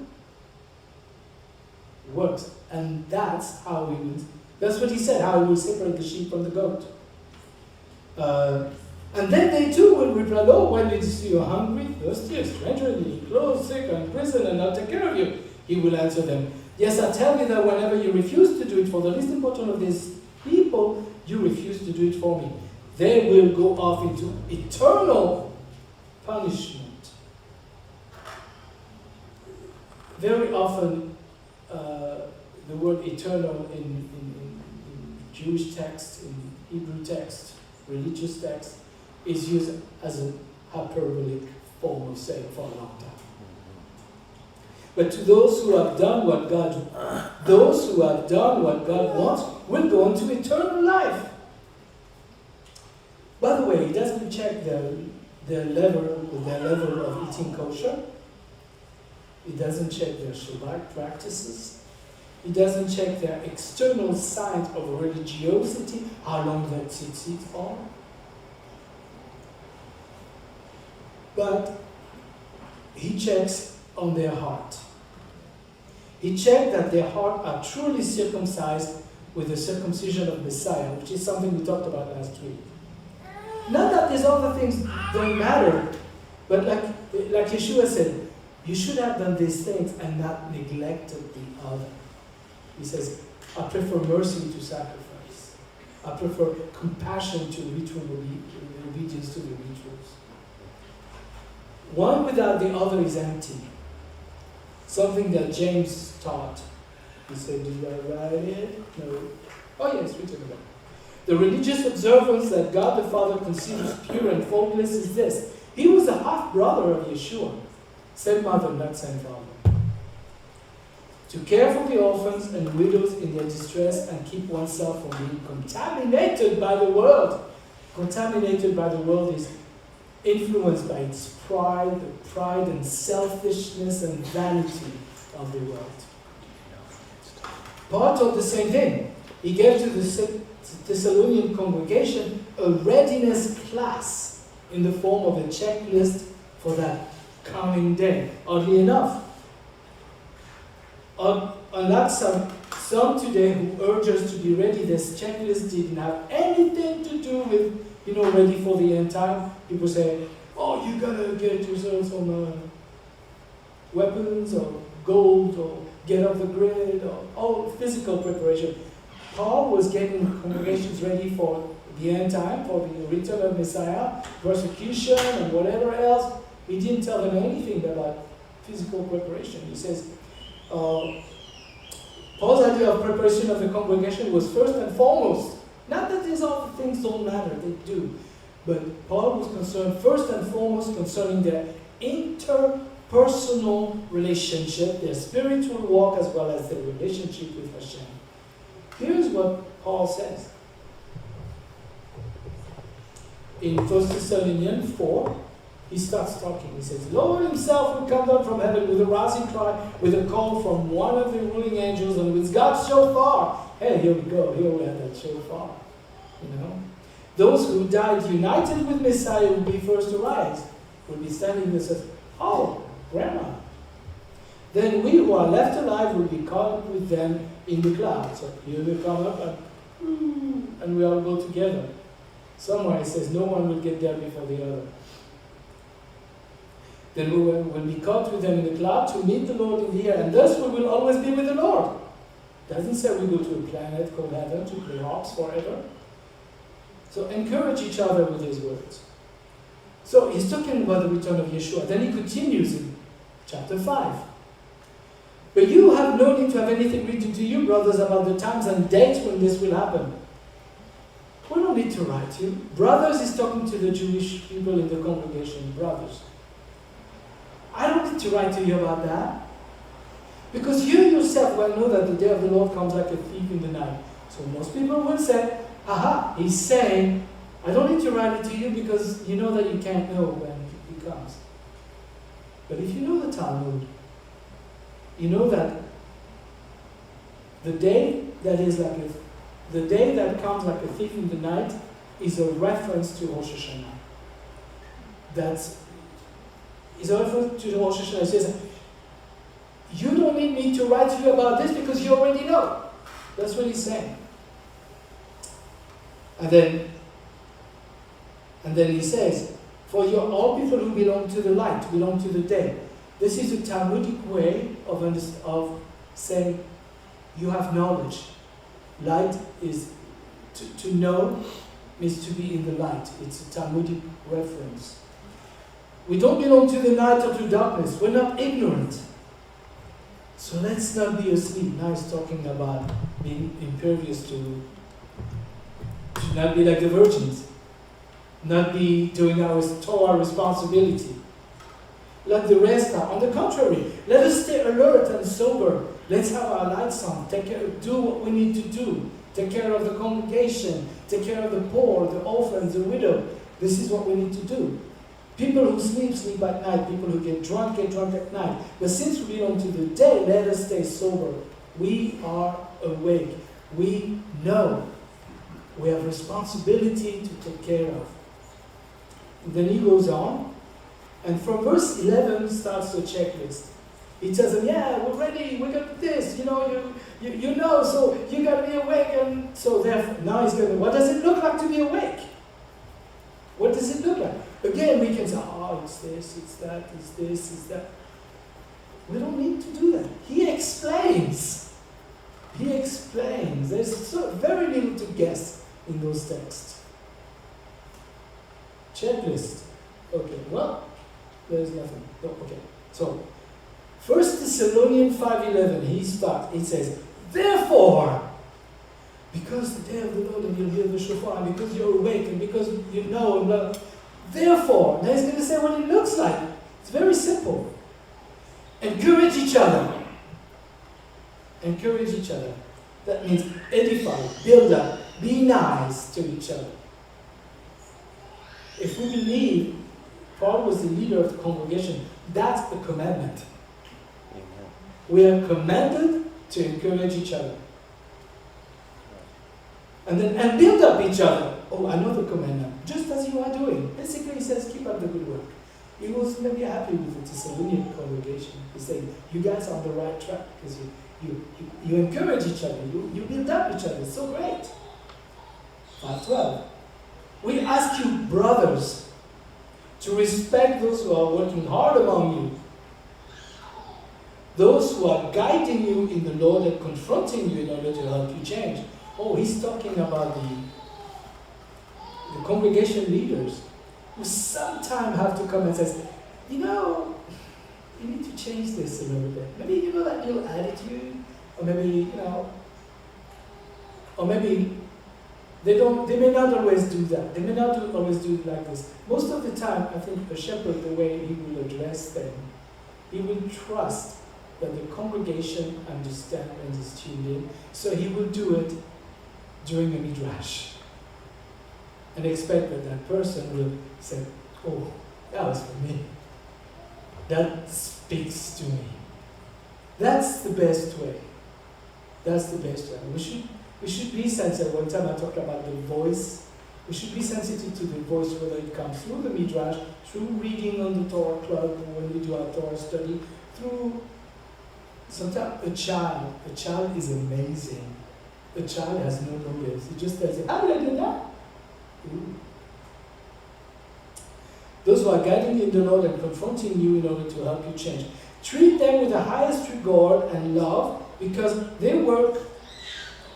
works. And that's how we would, that's what he said, how he will separate the sheep from the goat. And then they too will reply, oh, when did you see you hungry, thirsty, a stranger, needing clothes, sick, or in prison, and not take care of you? He will answer them, yes, I tell you that whenever you refuse to do it for the least important of these people, you refuse to do it for me. They will go off into eternal punishment. Very often, the word eternal in Jewish text, in Hebrew text, religious text, is used as a hyperbolic form of saying for a long time. But to those who have done what God wants, will go into eternal life. By the way, he doesn't check their level of eating kosher. He doesn't check their Shabbat practices. He doesn't check their external signs of religiosity, how long their tzitzit are. But he checks on their heart. He checked that their heart are truly circumcised with the circumcision of Messiah, which is something we talked about last week. Not that these other things don't matter, but like Yeshua said, you should have done these things and not neglected the other. He says, I prefer mercy to sacrifice. I prefer compassion to ritual obedience to the rituals. One without the other is empty. Something that James taught. He said, did I write it? No. Oh yes, we talked about it. The religious observance that God the Father considers pure and faultless is this. He was a half-brother of Yeshua. Same mother, not same father. To care for the orphans and widows in their distress and keep oneself from being contaminated by the world. Contaminated by the world is influenced by its pride, the pride and selfishness and vanity of the world. Paul taught the same thing. He gave to the Thessalonian congregation a readiness class in the form of a checklist for that coming day. Oddly enough, unlike some today who urge us to be ready, this checklist didn't have anything to do with, ready for the end time. People say, oh, you gotta get yourself some weapons or gold or get off the grid or all physical preparation. Paul was getting congregations ready for the end time, for the return of Messiah, persecution and whatever else. He didn't tell them anything about physical preparation. He says, Paul's idea of preparation of the congregation was first and foremost. Not that these other things don't matter, they do. But Paul was concerned first and foremost concerning their interpersonal relationship, their spiritual walk, as well as their relationship with Hashem. Here's what Paul says. In 1 Thessalonians 4, he starts talking. He says, Lord himself will come down from heaven with a rousing cry, with a call from one of the ruling angels, and with God's shofar. Hey, here we go. Here we have that shofar. You know? Those who died united with Messiah will be first to rise. Will be standing there and says, oh, Grandma. Then we who are left alive will be caught up with them in the clouds. So here they come up and we all go together. Somewhere it says no one will get there before the other. Then we will be caught with them in the cloud to meet the Lord in the air, and thus we will always be with the Lord. Doesn't say we go to a planet called heaven to play harps forever. So encourage each other with his words. So he's talking about the return of Yeshua. Then he continues in chapter 5. But you have no need to have anything written to you, brothers, about the times and dates when this will happen. We don't need to write to you. Brothers is talking to the Jewish people in the congregation. Brothers. I don't need to write to you about that. Because you yourself well know that the day of the Lord comes like a thief in the night. So most people will say, aha, he's saying, I don't need to write it to you because you know that you can't know when he comes. But if you know the Talmud, you know that the day that comes like a thief in the night is a reference to Rosh Hashanah. Is a reference to Rosh Hashanah. It says, you don't need me to write to you about this because you already know. That's what he's saying. And then he says, for you're all people who belong to the light, belong to the day. This is a Talmudic way of saying you have knowledge. Light is, to know means to be in the light. It's a Talmudic reference. We don't belong to the night or to darkness. We're not ignorant. So let's not be asleep. Now he's talking about being impervious to not be like the virgins. Not be doing our Torah responsibility. Like the rest are. On the contrary, let us stay alert and sober. Let's have our lights on. Do what we need to do. Take care of the congregation. Take care of the poor, the orphans, the widow. This is what we need to do. People who sleep at night. People who get drunk at night. But since we belong to the day, let us stay sober. We are awake. We know. We have responsibility to take care of. And then he goes on. And from verse 11 starts the checklist. He tells them, yeah, we're ready, we got this, you know, so you got to be awake. And so therefore, now he's going, what does it look like to be awake? What does it look like? Again, we can say, oh, it's this, it's that, it's this, it's that. We don't need to do that. He explains. There's very little to guess in those texts. Checklist. Okay, well, there's nothing. Oh, okay, so 1 Thessalonians 5:11, he says, therefore, because the day of the Lord and you'll hear the shofar, and because you're awake, and because you know, and blah, therefore, now he's going to say what it looks like. It's very simple. Encourage each other. Encourage each other. That means edify, build up, be nice to each other. If we believe Paul was the leader of the congregation, that's the commandment. Amen. We are commanded to encourage each other. And build up each other. Oh, another commandment. Just as you are doing. Basically, he says, keep up the good work. He was maybe happy with the Thessalonian congregation. He's saying, you guys are on the right track because you encourage each other. You build up each other. It's so great. 5:12. We ask you, brothers, to respect those who are working hard among you, those who are guiding you in the Lord and confronting you in order to help you change. Oh, he's talking about the congregation leaders who sometimes have to come and say, you know, you need to change this a little bit. Maybe you know that little attitude or maybe, or maybe they may not always do that. They may not always do it like this. Most of the time, I think a shepherd, the way he will address them, he will trust that the congregation understands and is tuned in, so he will do it during a midrash. And expect that that person will say, oh, that was for me. That speaks to me. That's the best way. That's the best way. We should be sensitive. One time I talked about the voice. We should be sensitive to the voice, whether it comes through the midrash, through reading on the Torah club, when we do our Torah study, through sometimes a child. A child is amazing. A child has no motives. He just tells you, how did I do that? Ooh. Those who are guiding you in the Lord and confronting you in order to help you change. Treat them with the highest regard and love because they work,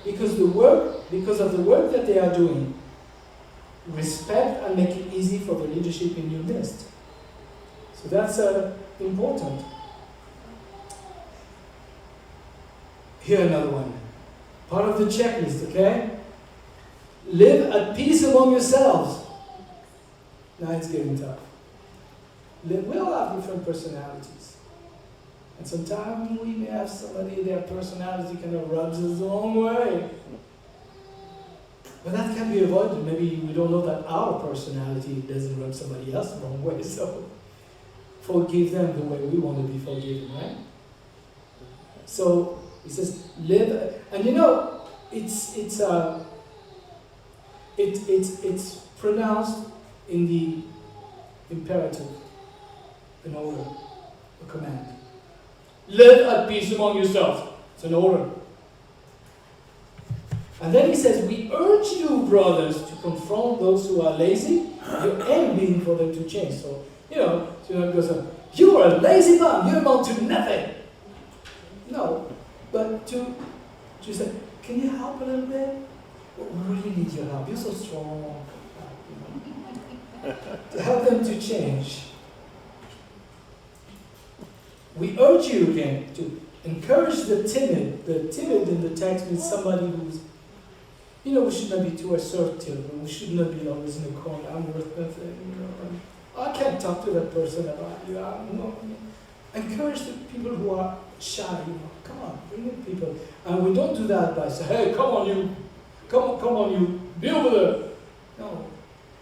because of the work that they are doing. Respect and make it easy for the leadership in your midst. So that's important. Here another one. Part of the checklist, okay? Live at peace among yourselves. Now it's getting tough. We all have different personalities. And sometimes we may have somebody, their personality kind of rubs us the wrong way. But that can be avoided. Maybe we don't know that our personality doesn't rub somebody else the wrong way. So forgive them the way we want to be forgiven, right? So he says, live, and it's pronounced in the imperative, an order, a command. Live at peace among yourselves. It's an order. And then he says, we urge you, brothers, to confront those who are lazy, your aim being for them to change. So, it goes on, you are a lazy bum, you amount to nothing. No, but to say, can you help a little bit? We really need your help. You're so strong. To help them to change. We urge you again to encourage the timid. The timid in the text means somebody who's, we should not be too assertive, and we should not be always in the corner. I'm worth nothing, I can't talk to that person about you. Encourage the people who are shy, come on, bring in people. And we don't do that by saying, hey, come on you, be over there. No,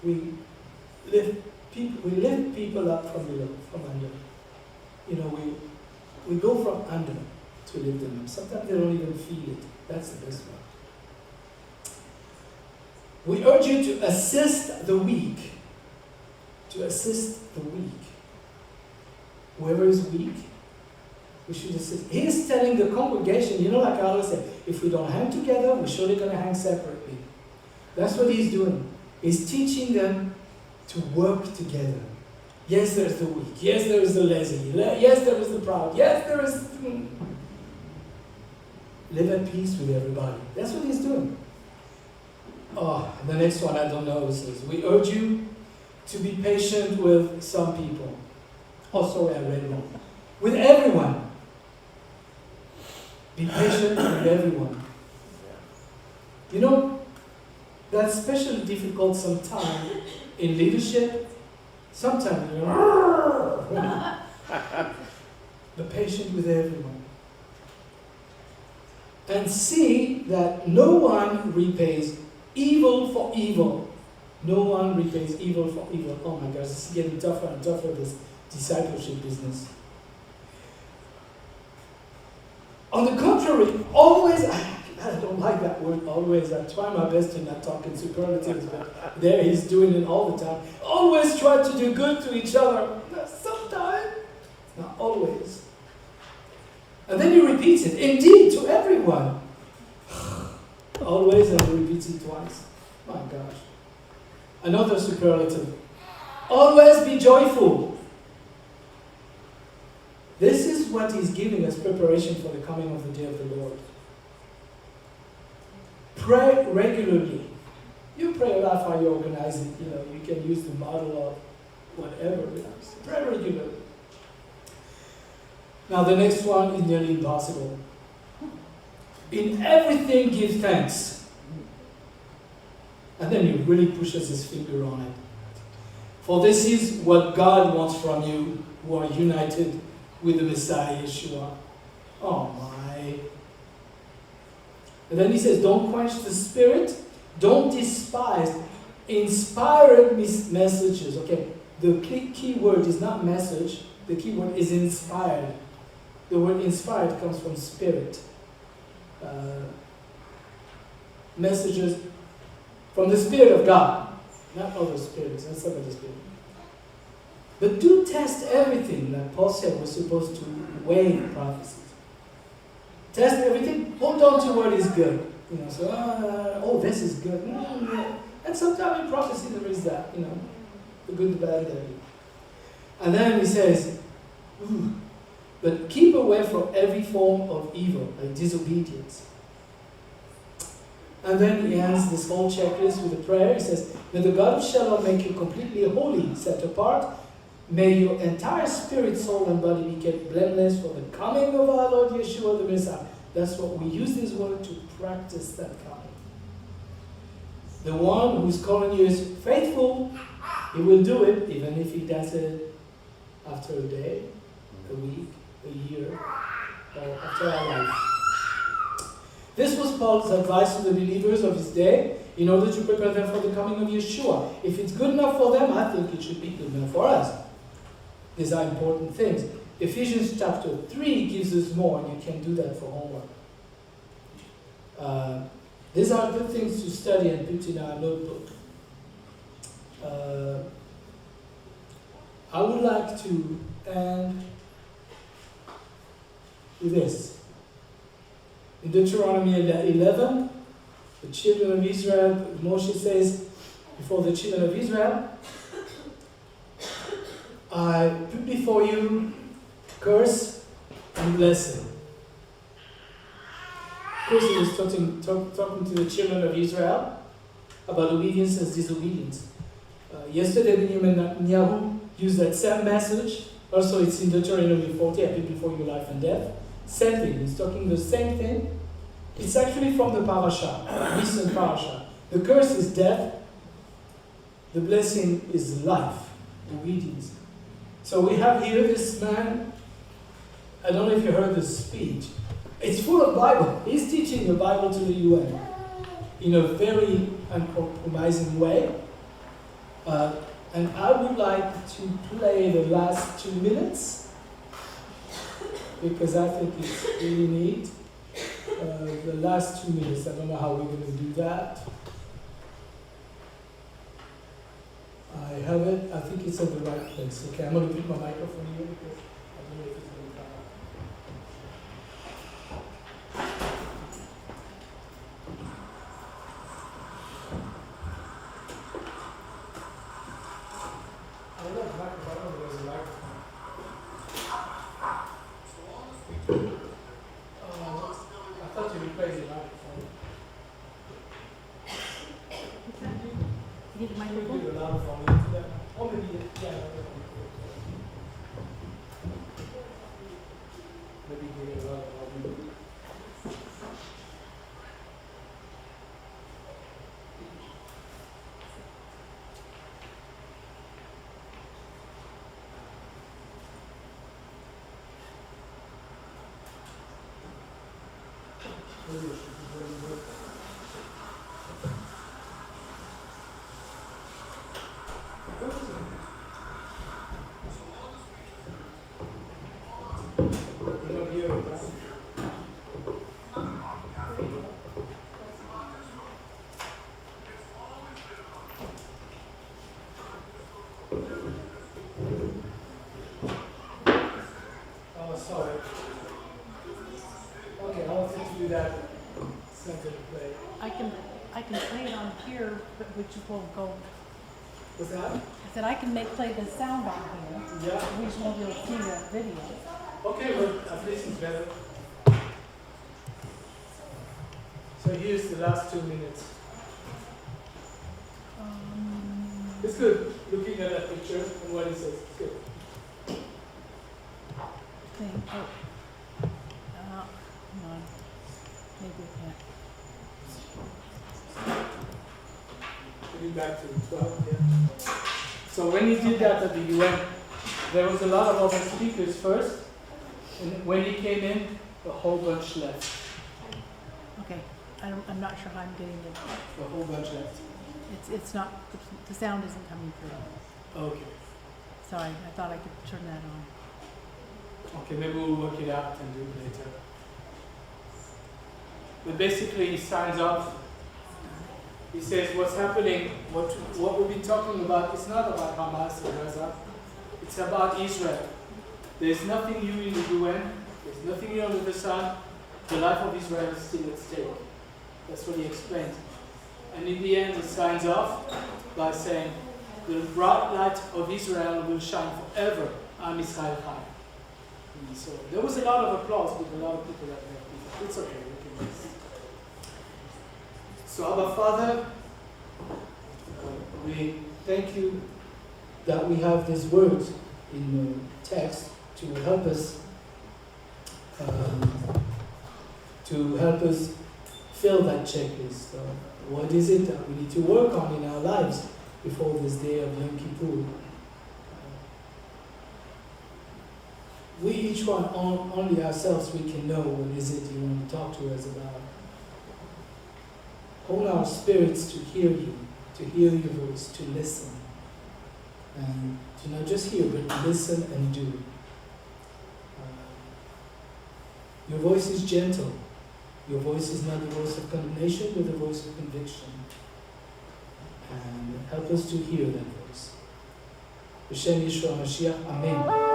we lift people up from below, from under. We go from under to lift them up. Sometimes they don't even feel it. That's the best one. We urge you to assist the weak. To assist the weak. Whoever is weak, we should assist. He is telling the congregation, like I always say, if we don't hang together, we're surely going to hang separately. That's what he's doing. He's teaching them to work together. Yes, there's the weak. Yes, there is the lazy. Yes, there is the proud. Yes, there is... Live at peace with everybody. That's what he's doing. Oh, the next one, I don't know. It says, we urge you to be patient with some people. Oh, sorry, I read wrong. With everyone. Be patient with everyone. That's especially difficult sometimes in leadership. Sometimes, be patient with everyone. And see that no one repays evil for evil. No one repays evil for evil. Oh my gosh, this is getting tougher and tougher, this discipleship business. On the contrary, always, I don't like that word always. I try my best to not talk in superlatives, but there he's doing it all the time. Always try to do good to each other. Sometimes, not always. And then he repeats it, indeed, to everyone. Always, and he repeats it twice. My gosh. Another superlative. Always be joyful. This is what he's giving us preparation for the coming of the day of the Lord. Pray regularly. You pray about how you organize it. You can use the model of whatever. Pray regularly. Now the next one is nearly impossible. In everything give thanks. And then he really pushes his finger on it. For this is what God wants from you who are united with the Messiah, Yeshua. Oh my. And then he says, don't quench the spirit, don't despise inspired messages. Okay, the key word is not message, the key word is inspired. The word inspired comes from spirit. Messages from the Spirit of God, not other spirits, not some other spirit. But do test everything, like Paul said, we're supposed to weigh prophecies. Test everything, hold on to what is good. You know, so, this is good. And sometimes in prophecy there is that, you know, the good, the bad, the ugly. And then he says, but keep away from every form of evil, like disobedience. And then he ends this whole checklist with a prayer. He says, may the God of Shalom make you completely holy, set apart. May your entire spirit, soul, and body be kept blameless for the coming of our Lord Yeshua the Messiah. That's what we use this word to practice that coming. The one who's calling you is faithful. He will do it, even if he does it after a day, a week, a year, or after our life. This was Paul's advice to the believers of his day in order to prepare them for the coming of Yeshua. If it's good enough for them, I think it should be good enough for us. These are important things. Ephesians chapter 3 gives us more, and you can do that for homework. These are good things to study and put in our notebook. I would like to end with this. In Deuteronomy 11, the children of Israel, Moshe says before the children of Israel, I put before you curse and blessing. Of course, he was talking to the children of Israel about obedience and disobedience. Yesterday, Benjamin Netanyahu used that same message. Also, it's in Deuteronomy 40, I put before you life and death. Same thing, he's talking the same thing. It's actually from the Parasha, recent Parasha. The curse is death, the blessing is life, obedience. So we have here this man, I don't know if you heard this speech. It's full of Bible. He's teaching the Bible to the UN in a very uncompromising way. And I would like to play the last 2 minutes because I think it's really neat. The last 2 minutes, I don't know how we're going to do that. I have it, I think it's at the right place. Okay, I'm going to put my microphone here because I don't know if it's going to come out. I don't know if there's a microphone. I thought you replaced the microphone. You need a microphone? Do a microphone. Oh, maybe, yeah. Maybe give it a lot of audio. Oh, sorry. Okay, I want you to do that. Something to play. I can play it on here, but which will go. What's that? I said I can play the sound on here. Yeah. We just won't be able to see the video. Okay, well, at least it's better. So here's the last 2 minutes. It's good looking at that picture and what it says. It's good. Hang on. Maybe. Getting back to 12, yeah. So when he did that at the UN, there was a lot of other speakers first, and when he came in, the whole bunch left. Okay, I'm not sure how I'm getting it. The whole bunch left. It's not, the sound isn't coming through. Okay. Sorry, I thought I could turn that on. Okay, maybe we'll work it out and do it later. But basically, he signs off. He says what's happening, what we've been talking about, it's not about Hamas or Gaza. It's about Israel. There's nothing new in the UN. There's nothing new under the sun. The life of Israel is still at stake. That's what he explained. And in the end, he signs off by saying, the bright light of Israel will shine forever. Am Israel Chai. So there was a lot of applause with a lot of people that there. It's okay. We can just... So, Abba Father, we thank you that we have this word in the text to help us fill that checklist. What is it that we need to work on in our lives before this day of Yom Kippur? We each one, only ourselves, we can know what is it you want to talk to us about. Hold our spirits to hear you, to hear your voice, to listen. And to not just hear, but listen and do. Your voice is gentle. Your voice is not the voice of condemnation, but the voice of conviction. And help us to hear that voice. B'Shem Yeshua HaMashiach, Amen.